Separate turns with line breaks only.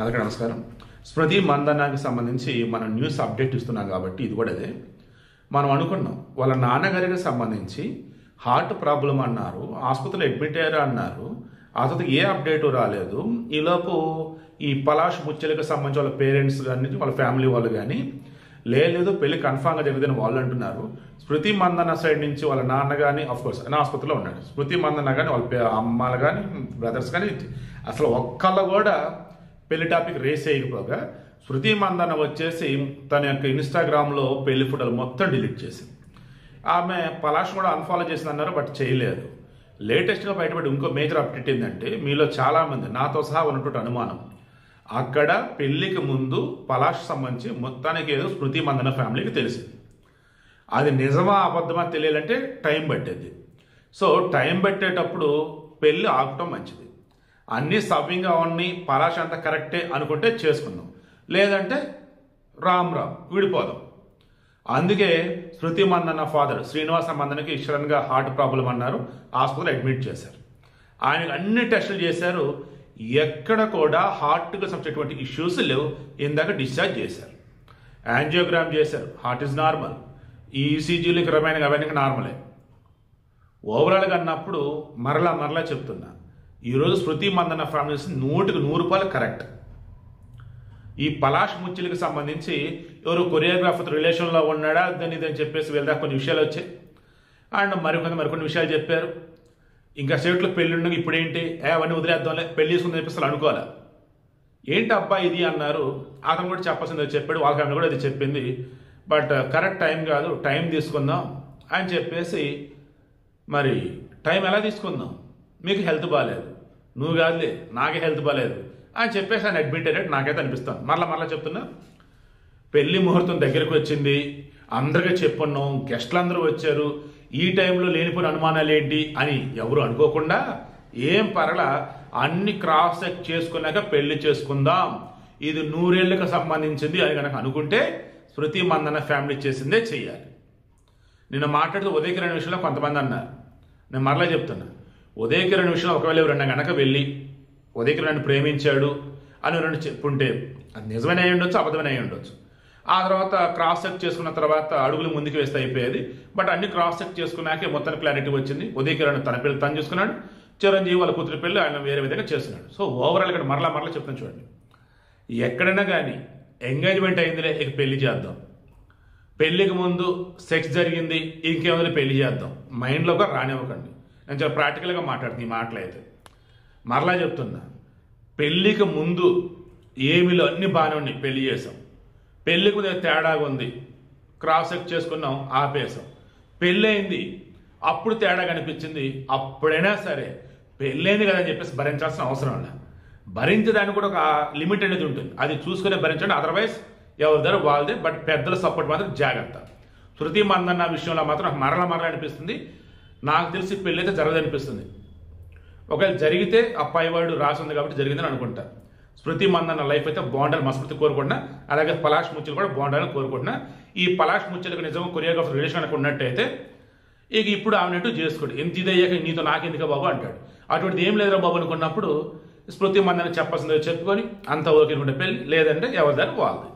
అందరికీ నమస్కారం. స్మృతి మందన్నకి సంబంధించి మనం న్యూస్ అప్డేట్ ఇస్తున్నాం కాబట్టి ఇది కూడా అదే. మనం అనుకున్నాం వాళ్ళ నాన్నగారికి సంబంధించి హార్ట్ ప్రాబ్లం అన్నారు, ఆసుపత్రిలో అడ్మిట్ అయ్యారు అన్నారు. ఆ తర్వాత ఏ అప్డేటు రాలేదు. ఈలోపు ఈ పలాష్ ముచ్చలికి సంబంధించి వాళ్ళ పేరెంట్స్ కానీ వాళ్ళ ఫ్యామిలీ వాళ్ళు కానీ లేదు పెళ్లి కన్ఫామ్గా జరిగిందని వాళ్ళు అంటున్నారు. స్మృతి మందన్న సైడ్ నుంచి వాళ్ళ నాన్న కానీ అఫ్కోర్స్ ఆయన ఆసుపత్రిలో ఉన్నాడు. స్మృతి మందన్న కానీ వాళ్ళ అమ్మాలు కానీ బ్రదర్స్ కానీ అసలు ఒక్కళ్ళు కూడా పెళ్లి టాపిక్ రేస్ చేయకపోగా స్మృతి మందన్న వచ్చేసి తన యొక్క ఇన్స్టాగ్రామ్లో పెళ్లి ఫోటోలు మొత్తం డిలీట్ చేసింది. ఆమె పలాష్ కూడా అన్ఫాలో చేసింది అన్నారు, బట్ చేయలేదు. లేటెస్ట్గా బయటపడి ఇంకో మేజర్ అప్డేట్ ఏంటంటే మీలో చాలామంది నాతో సహా ఉన్నటువంటి అనుమానం అక్కడ పెళ్లికి ముందు పలాష్ సంబంధించి మొత్తానికి ఏదో స్మృతి మందన్న ఫ్యామిలీకి తెలిసింది. అది నిజమా అబద్ధమా తెలియాలంటే టైం పట్టేది. సో టైం పెట్టేటప్పుడు పెళ్ళి ఆగటం మంచిది. అన్నీ సవ్యంగా ఉన్నాయి, పలాష్ అంతా కరెక్టే అనుకుంటే చేసుకుందాం, లేదంటే రామ్ విడిపోదాం. అందుకే స్మృతి మందన్న ఫాదర్ శ్రీనివాస మందన్నకి సడన్గా హార్ట్ ప్రాబ్లం అన్నారు, హాస్పిటల్ అడ్మిట్ చేశారు. ఆయనకు అన్ని టెస్టులు చేశారు, ఎక్కడ కూడా హార్ట్కి సంబంధించినటువంటి ఇష్యూస్ లేవు. ఇందాక డిశ్చార్జ్ చేశారు, యాంజియోగ్రామ్ చేశారు, హార్ట్ ఇస్ నార్మల్. ఈ ఈసీజీలు క్రమేణా అవన్నీ నార్మలే. ఓవరాల్గా అన్నప్పుడు మరలా చెప్తున్నా, ఈరోజు స్మృతి మందన్న ఫ్యామిలీస్ 100% కరెక్ట్. ఈ పలాష్ ముచ్చిలికి సంబంధించి ఎవరు కొరియోగ్రాఫర్ రిలేషన్లో ఉన్నాడా దాన్ని ఇదని చెప్పేసి వెళ్దా కొన్ని విషయాలు వచ్చాయి. అండ్ మరికొన్ని విషయాలు చెప్పారు. ఇంకా స్టేట్లో పెళ్లి ఉండగా ఇప్పుడేంటి అవన్నీ వదిలేద్దాంలే, పెళ్లి చేసుకుని చెప్పేసి అనుకోవాలి. ఏంటి అబ్బాయి ఇది అన్నారు. అతను కూడా చెప్పాల్సింది చెప్పాడు, వాళ్ళ ఫ్యామిలీ కూడా అది చెప్పింది. బట్ కరెక్ట్ టైం కాదు, టైం తీసుకుందాం అని చెప్పేసి, మరి టైం ఎలా తీసుకుందాం, మీకు హెల్త్ బాగాలేదు, నువ్వు కాదులే నాకే హెల్త్ బాగాలేదు అని చెప్పేసి ఆయన అడ్మిట్ అయినట్టు నాకైతే అనిపిస్తాను. మరలా చెప్తున్నా, పెళ్లి ముహూర్తం దగ్గరకు వచ్చింది, అందరికీ చెప్పున్నాం, గెస్టులు అందరూ వచ్చారు, ఈ టైంలో లేనిపోయిన అనుమానాలు ఏంటి అని ఎవరు అనుకోకుండా ఏం పర్లా అన్ని క్రాస్ చెక్ చేసుకున్నాక పెళ్లి చేసుకుందాం, ఇది 100 ఏళ్లకు సంబంధించింది అని కనుక అనుకుంటే స్మృతి మందన్న ఫ్యామిలీ చేసిందే చెయ్యాలి. నిన్న మాట్లాడుతూ ఉదయకిరణ్ విషయంలో కొంతమంది అన్నారు, నేను మరలా చెప్తున్నా, ఉదయకిరణ్ విషయంలో ఒకవేళ ఎవరన్నా కనుక వెళ్ళి ఉదయకిరణ్ ప్రేమించాడు అని రెండు చెప్పుంటే అది నిజమైన అయి ఉండొచ్చు, అబద్ధమైన అయి ఉండొచ్చు. ఆ తర్వాత క్రాస్ చెక్ చేసుకున్న తర్వాత అడుగులు ముందుకు వేస్తే అయిపోయేది. బట్ అన్ని క్రాస్ చెక్ చేసుకున్నాకే మొత్తం క్లారిటీ వచ్చింది. ఉదయకిరణ్ తన పెళ్లి తను చేసుకున్నాడు, చిరంజీవి వాళ్ళ కూతురు పెళ్లి ఆయన వేరే విధంగా చేస్తున్నాడు. సో ఓవరాల్ ఇక్కడ మరలా చెప్తాను చూడండి, ఎక్కడైనా కానీ ఎంగేజ్మెంట్ అయిందిలే ఇక పెళ్లి చేద్దాం, పెళ్లికి ముందు సెక్స్ జరిగింది ఇంకేముంది పెళ్లి చేద్దాం, మైండ్లో కూడా రానివ్వకండి. నేను చాలా ప్రాక్టికల్గా మాట్లాడుతుంది ఈ మాటలు అయితే. మరలా చెప్తున్నా, పెళ్లికి ముందు ఏమిలో అన్ని బాగానే ఉన్నాయి, పెళ్లి చేసాం, పెళ్లికి ముందు తేడాగా ఉంది, క్రాస్ చెక్ చేసుకున్నాం, ఆపేసాం, పెళ్ళి అయింది అప్పుడు తేడా కనిపించింది, అప్పుడైనా సరే పెళ్ళైంది కదా అని చెప్పేసి భరించాల్సిన అవసరం లేదు. భరించడానికి కూడా ఒక లిమిట్ అనేది ఉంటుంది, అది చూసుకునే భరించండి. అదర్వైజ్ ఎవరి దగ్గర వాళ్ళదే. బట్ పెద్దల సపోర్ట్ మాత్రం జాగ్రత్త. శృతి మందన్న విషయంలో మాత్రం నాకు మరలా అనిపిస్తుంది, నాకు తెలిసి పెళ్ళి అయితే జరగదనిపిస్తుంది. ఒకవేళ జరిగితే అప్పాయివాడు రాసి ఉంది కాబట్టి జరిగిందని అనుకుంటా. స్మృతి మందన్న లైఫ్ అయితే బాగుండాలి మనస్ఫూర్తి కోరుకుంటున్నా. అలాగే పలాష్ ముచ్చలు కూడా బాగుండాలని కోరుకుంటున్నా. ఈ పలాష్ ముచ్చలకు నిజంగా కొరియోగ్రాఫర్ రిలేషన్ అనుకు ఉన్నట్టయితే ఇక ఇప్పుడు ఆమెనట్టు చేసుకోండి, ఎంత ఇదయ్యాక నీతో నాకెందుక బాబు అంటాడు. అటువంటిది ఏం లేదురా బాబు అనుకున్నప్పుడు స్మృతి మందన్న చెప్పాల్సిందో చెప్పుకొని అంత ఓకే అనుకుంటే పెళ్ళి, లేదంటే ఎవరి దాన్ని వాళ్ళది.